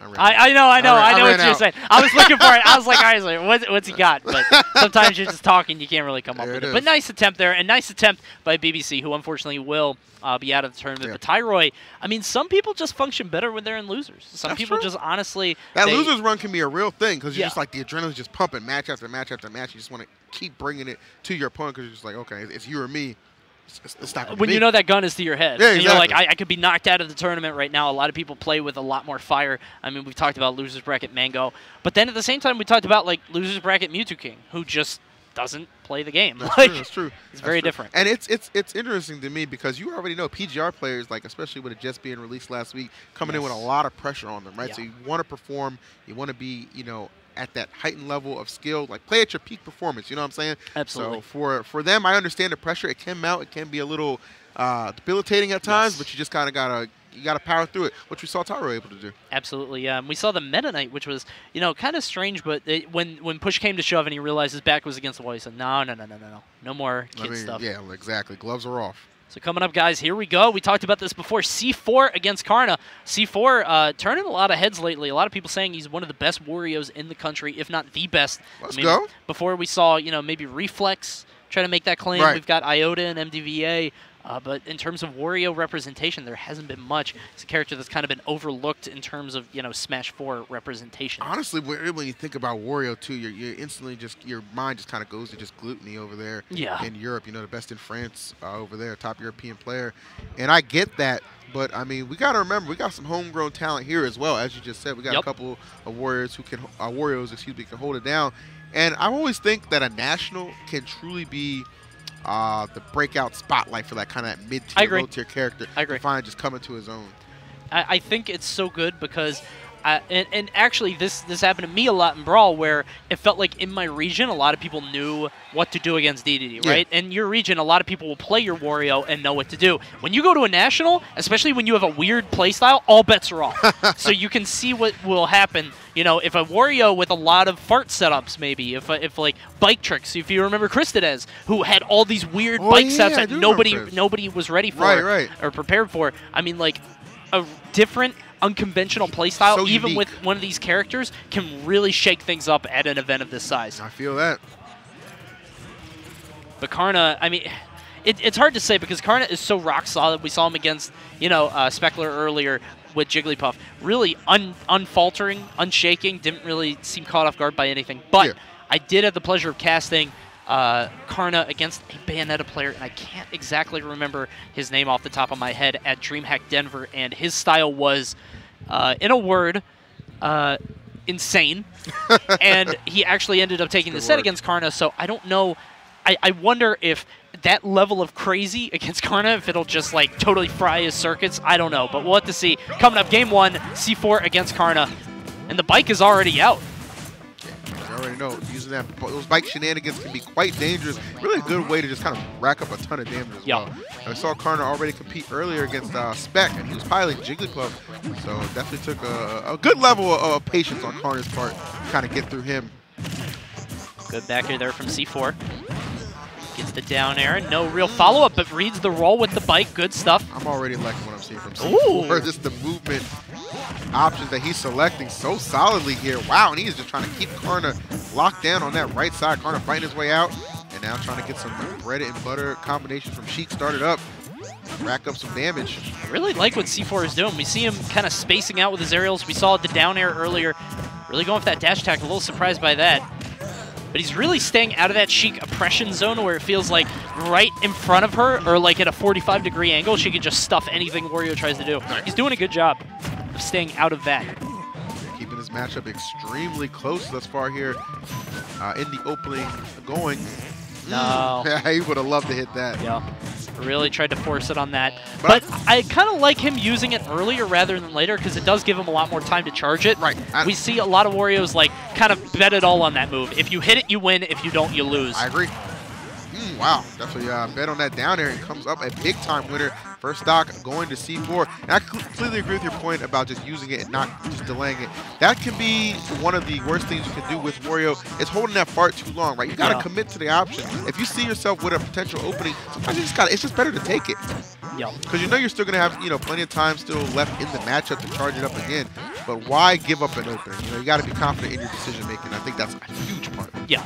I know what you're saying. I was looking for it. I was like, all right, what's he got? But sometimes you're just talking, you can't really come up with it. But nice attempt there, and nice attempt by BBC, who unfortunately will be out of the tournament. But Tyroy, I mean, some people just function better when they're in losers. Some people just honestly... That losers run can be a real thing, because you're just like, the adrenaline's just pumping match after match after match. You just want to keep bringing it to your opponent, because you're just like, okay, it's you or me. It's not when you know that gun is to your head. Yeah, and exactly. You're like, I could be knocked out of the tournament right now. A lot of people play with a lot more fire. I mean, we've talked about losers bracket Mango. But then at the same time, we talked about like losers bracket Mewtwo King, who just doesn't play the game. That's like, true. That's true. It's very different. And it's interesting to me because you already know PGR players, like especially with it just being released last week, coming in with a lot of pressure on them, right? So you want to perform, you want to be, you know, at that heightened level of skill, like play at your peak performance. You know what I'm saying? Absolutely. So for them, I understand the pressure. It can mount. It can be a little debilitating at times, but you just kind of gotta power through it, which we saw Tyro able to do. Absolutely. We saw the Meta Knight, which was, you know, kind of strange, but when push came to shove and he realized his back was against the wall, he said, no more kid stuff. Yeah, exactly. Gloves are off. So coming up, guys, here we go. We talked about this before. C4 against Karna. C4 turning a lot of heads lately. A lot of people saying he's one of the best Warriors in the country, if not the best. Let's go. Before we saw, you know, maybe Reflex try to make that claim. Right. We've got Iota and MDVA. But in terms of Wario representation, there hasn't been much. It's a character that's kind of been overlooked in terms of, you know, Smash 4 representation. Honestly, when you think about Wario too, you instantly your mind just kind of goes to just Glutony over there in Europe. You know, the best in France over there, top European player. And I get that, but I mean, we got to remember we got some homegrown talent here as well. As you just said, we got a couple of Warriors who can can hold it down. And I always think that a national can truly be the breakout spotlight for that kind of mid-tier, low-tier character. I agree. To find just coming to his own. I think it's so good because, and actually this happened to me a lot in Brawl, where it felt like in my region a lot of people knew what to do against DDD, right? In your region, a lot of people will play your Wario and know what to do. When you go to a national, especially when you have a weird playstyle, all bets are off. So you can see what will happen. You know, if a Wario with a lot of fart setups, maybe if like bike tricks. If you remember Cristades, who had all these weird bike sets that nobody was ready for or prepared for. I mean, like a different, unconventional playstyle, so even with one of these characters, can really shake things up at an event of this size. I feel that. But Karna, I mean, it's hard to say because Karna is so rock solid. We saw him against, you know, Speckler earlier with Jigglypuff. Really unfaltering, unshaking, didn't really seem caught off guard by anything. But I did have the pleasure of casting Karna against a Bayonetta player, and I can't exactly remember his name off the top of my head, at DreamHack Denver, and his style was, in a word, insane. And he actually ended up taking the set against Karna, so I don't know. I wonder if that level of crazy against Karna, if it'll just like totally fry his circuits. I don't know, but we'll have to see. Coming up, game 1, C4 against Karna, and the bike is already out. I already know using those bike shenanigans can be quite dangerous. Really a good way to just kind of rack up a ton of damage as well. I saw Karna already compete earlier against Spec, and he was piloting Jigglypuff, so definitely took a good level of patience on Karna's part to kind of get through him. Good back air there from C4. Gets the down air. No real follow-up, but reads the roll with the bike. Good stuff. I'm already liking what I'm seeing from C4. Just the movement options that he's selecting so solidly here. Wow, and he's just trying to keep Karna locked down on that right side. Karna fighting his way out, and now trying to get some bread and butter combinations from Sheik started up. Rack up some damage. I really like what C4 is doing. We see him kind of spacing out with his aerials. We saw the down air earlier. Really going for that dash attack. A little surprised by that. But he's really staying out of that Sheik oppression zone where it feels like right in front of her, or like at a 45-degree angle, she can just stuff anything Wario tries to do. He's doing a good job of staying out of that. Keeping this matchup extremely close thus far here in the opening going. No. He would have loved to hit that. Yeah. Really tried to force it on that. But I kind of like him using it earlier rather than later because it does give him a lot more time to charge it. Right. We see a lot of Warriors like kind of bet it all on that move. If you hit it, you win. If you don't, you lose. I agree. Wow. Definitely bet on that down air and comes up a big-time winner. First stock going to C4. And I completely agree with your point about just using it and not just delaying it. That can be one of the worst things you can do with Wario, is holding that fart too long, right? You got to commit to the option. If you see yourself with a potential opening, sometimes you just got it's just better to take it. Because you know you're still going to have, you know, plenty of time still left in the matchup to charge it up again. but why give up an opening? You know, you got to be confident in your decision making. I think that's a huge part. Yeah.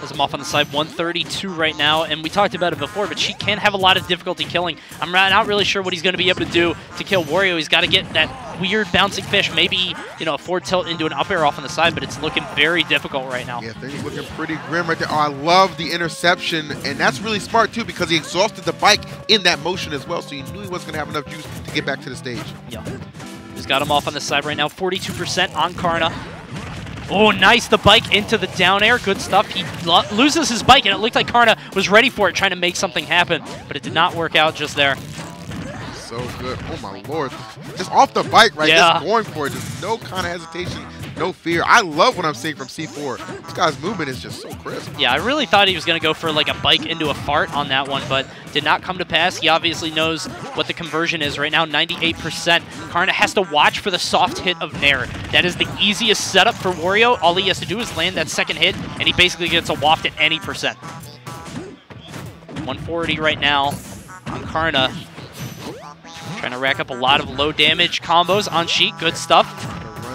Has him off on the side, 132 right now, and we talked about it before, but Sheik can have a lot of difficulty killing. I'm not really sure what he's going to be able to do to kill Wario. He's got to get that weird bouncing fish, maybe, you know, a forward tilt into an up air off on the side, but it's looking very difficult right now. Yeah, things looking pretty grim right there. Oh, I love the interception, and that's really smart too because he exhausted the bike in that motion as well, so he knew he wasn't going to have enough juice to get back to the stage. Yeah. He's got him off on the side right now, 42% on Karna. Oh, nice. The bike into the down air. Good stuff. He loses his bike, and it looked like Karna was ready for it, trying to make something happen, but it did not work out just there. So good. Oh, my Lord. Just off the bike, right? Yeah. Just going for it. Just no kind of hesitation, no fear. I love what I'm seeing from C4. This guy's movement is just so crisp. Yeah, I really thought he was going to go for like a bike into a fart on that one, but did not come to pass. He obviously knows what the conversion is right now, 98%. Karna has to watch for the soft hit of Nair. That is the easiest setup for Wario. All he has to do is land that second hit, and he basically gets a waft at any percent. 140 right now on Karna. Trying to rack up a lot of low damage combos on Sheik. Good stuff.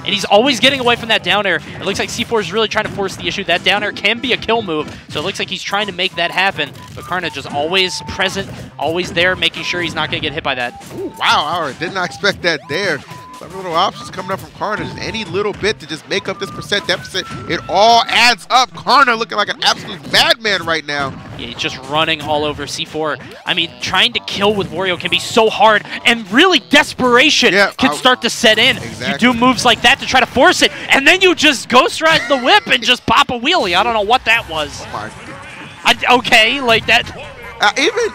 And he's always getting away from that down air. It looks like C4 is really trying to force the issue. That down air can be a kill move, so it looks like he's trying to make that happen. But Karna just always present, always there, making sure he's not going to get hit by that. Ooh, wow, I did not expect that there. Some little options coming up from Karna. Just any little bit to just make up this percent deficit. It all adds up. Karna looking like an absolute madman right now. Yeah, he's just running all over C4. I mean, trying to kill with Wario can be so hard, and really desperation can start to set in. Exactly. You do moves like that to try to force it, and then you just ghost ride the whip and just pop a wheelie. I don't know what that was. Oh my. Okay, like that.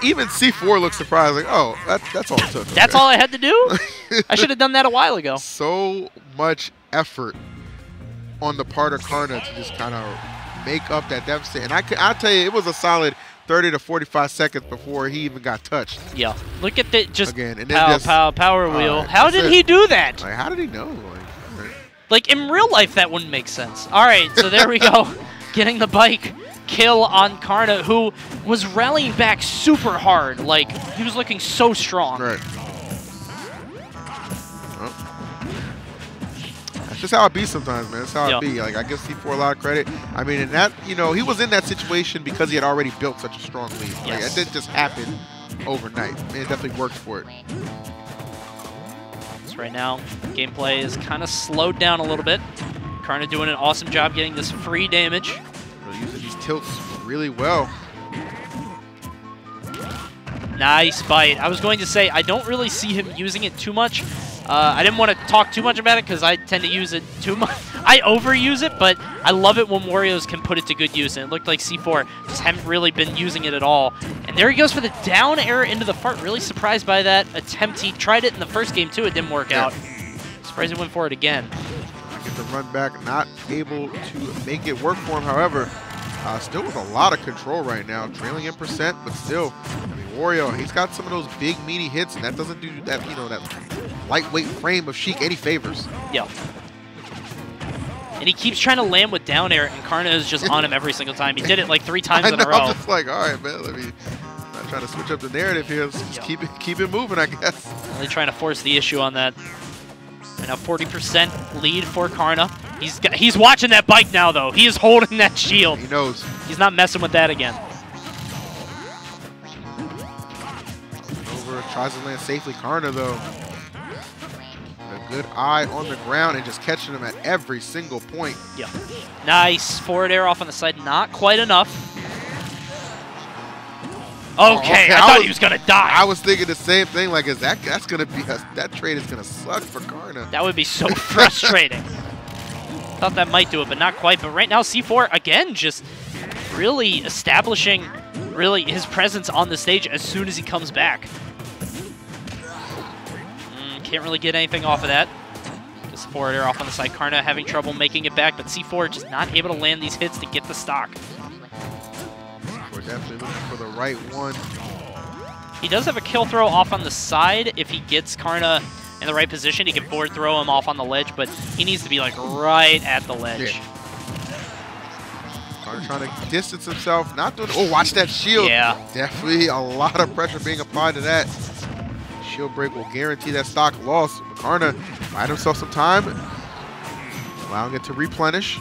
Even C4 looks surprised, like, oh, that's all it took. That's all I had to do? I should have done that a while ago. So much effort on the part of Karna to just kind of make up that deficit. And I'll tell you, it was a solid 30 to 45 seconds before he even got touched. Yeah. Look at that, just again, and then power wheel. How did he do that? Like, how did he know? Like, in real life, that wouldn't make sense. All right, so there we go. Getting the bike kill on Karna, who was rallying back super hard. Like, he was looking so strong. Right. Well, that's just how it be sometimes, man. That's how it be. Like, I give C4 a lot of credit. I mean, and that, you know, he was in that situation because he had already built such a strong lead. Yes. Like, it didn't just happen overnight. It definitely worked for it. So right now, gameplay is kind of slowed down a little bit. Karna doing an awesome job getting this free damage. Using these tilts really well. Nice bite. I was going to say, I don't really see him using it too much. I didn't want to talk too much about it because I tend to use it too much. I overuse it, but I love it when Wario's can put it to good use. And it looked like C4 just hadn't really been using it at all. And there he goes for the down air into the fart. Really surprised by that attempt. He tried it in the first game too. It didn't work out. Surprised he went for it again. Get the run back, not able to make it work for him. However, still with a lot of control right now, trailing in percent, but still, I mean, Wario, he's got some of those big meaty hits, and that doesn't do that, you know, that lightweight frame of Sheik any favors. Yeah. And he keeps trying to land with down air, and Karna is just on him every single time. He did it like 3 times in a row. I'm just like, all right, man, I'm not trying to switch up the narrative here. Let's just keep it moving, I guess. Really trying to force the issue on that. Right now, 40% lead for Karna. He's watching that bike now, though. He is holding that shield. He knows. He's not messing with that again. Over, tries to land safely. Karna, though, a good eye on the ground and just catching him at every single point. Yeah. Nice forward air off on the side. Not quite enough. Okay, I thought he was gonna die. I was thinking the same thing. Like, that's gonna be that trade is gonna suck for Karna. That would be so frustrating. Thought that might do it, but not quite. But right now, C4 again just really establishing his presence on the stage as soon as he comes back. Can't really get anything off of that. Just forward air off on the side. Karna having trouble making it back, but C4 just not able to land these hits to get the stock. We're definitely looking for the right one. He does have a kill throw off on the side. If he gets Karna in the right position, he can forward throw him off on the ledge, but he needs to be like right at the ledge. Yeah. Karna trying to distance himself, not doing. Oh, watch that shield. Yeah. Definitely a lot of pressure being applied to that. shield break will guarantee that stock loss. Karna buying himself some time, allowing it to replenish.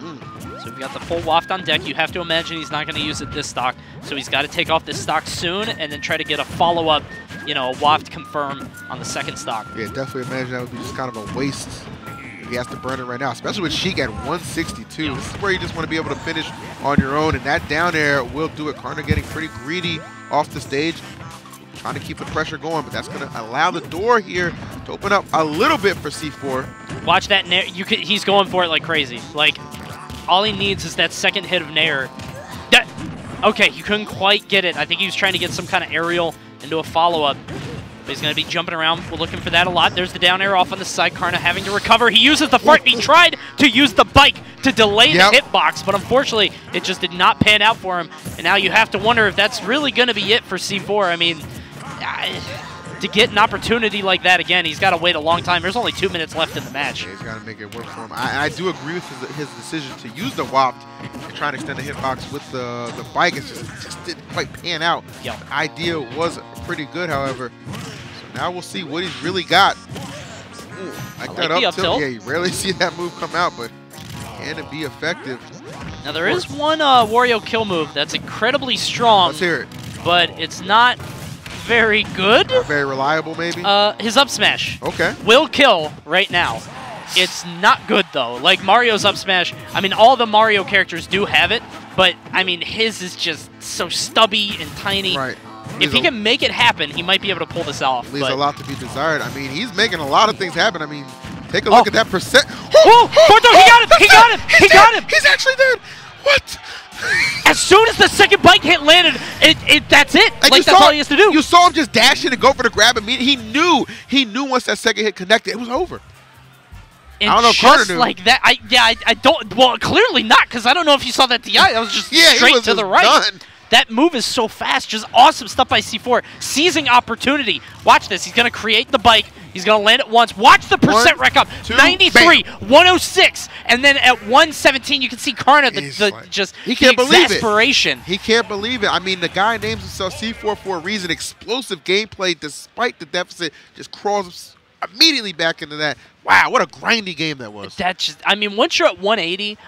So we've got the full waft on deck. You have to imagine he's not going to use it this stock, so he's got to take off this stock soon and then try to get a follow-up, you know, a waft confirm on the second stock. Yeah, definitely imagine that would be just kind of a waste if he has to burn it right now, especially with Sheik at 162. Yeah. This is where you just want to be able to finish on your own, and that down air will do it. Karna getting pretty greedy off the stage, trying to keep the pressure going, but that's going to allow the door here to open up a little bit for C4. Watch that nair. He's going for it like crazy. Like, all he needs is that second hit of nair. Okay, he couldn't quite get it. I think he was trying to get some kind of aerial into a follow-up. But he's going to be jumping around. We're looking for that a lot. There's the down air off on the side. Karna having to recover. He uses the front. He tried to use the bike to delay the hitbox, but unfortunately, it just did not pan out for him. And now you have to wonder if that's really going to be it for C4. I mean, to get an opportunity like that again, he's got to wait a long time. There's only 2 minutes left in the match. Yeah, he's got to make it work for him. I do agree with his decision to use the waft and try to extend the hitbox with the bike. It just didn't quite pan out. Yep. The idea was pretty good, however. So now we'll see what he's really got. Ooh, like that up tilt. Yeah, you rarely see that move come out, but can it be effective? Now there is one Wario kill move that's incredibly strong. Let's hear it. But it's not very good. Not very reliable, maybe? His up smash. Okay. Will kill right now. It's not good, though. Like, Mario's up smash, I mean, all the Mario characters do have it, but, I mean, his is just so stubby and tiny. Right. If he can make it happen, he might be able to pull this off. Leaves a lot to be desired. I mean, he's making a lot of things happen. I mean, take a look at that percent. Oh, he got him! He got him! He got him! He's actually dead! What? As soon as the second bike hit landed, that's it. And like, that's all he has to do. You saw him just dash in and go for the grab immediately. He knew once that second hit connected, it was over. And I don't know if Karna knew. Like that, I don't, well, clearly not, because I don't know if you saw that DI. That was just straight to the right. Done. That move is so fast. Just awesome stuff by C4. Seizing opportunity. Watch this. He's going to create the bike. He's going to land it once. Watch the percent rack up. 93, bam. 106. And then at 117, you can see Karna, he can't believe exasperation. He can't believe it. I mean, the guy names himself C4 for a reason. Explosive gameplay despite the deficit. Just crawls immediately back into that. Wow, what a grindy game that was. That's just, I mean, once you're at 180, I mean,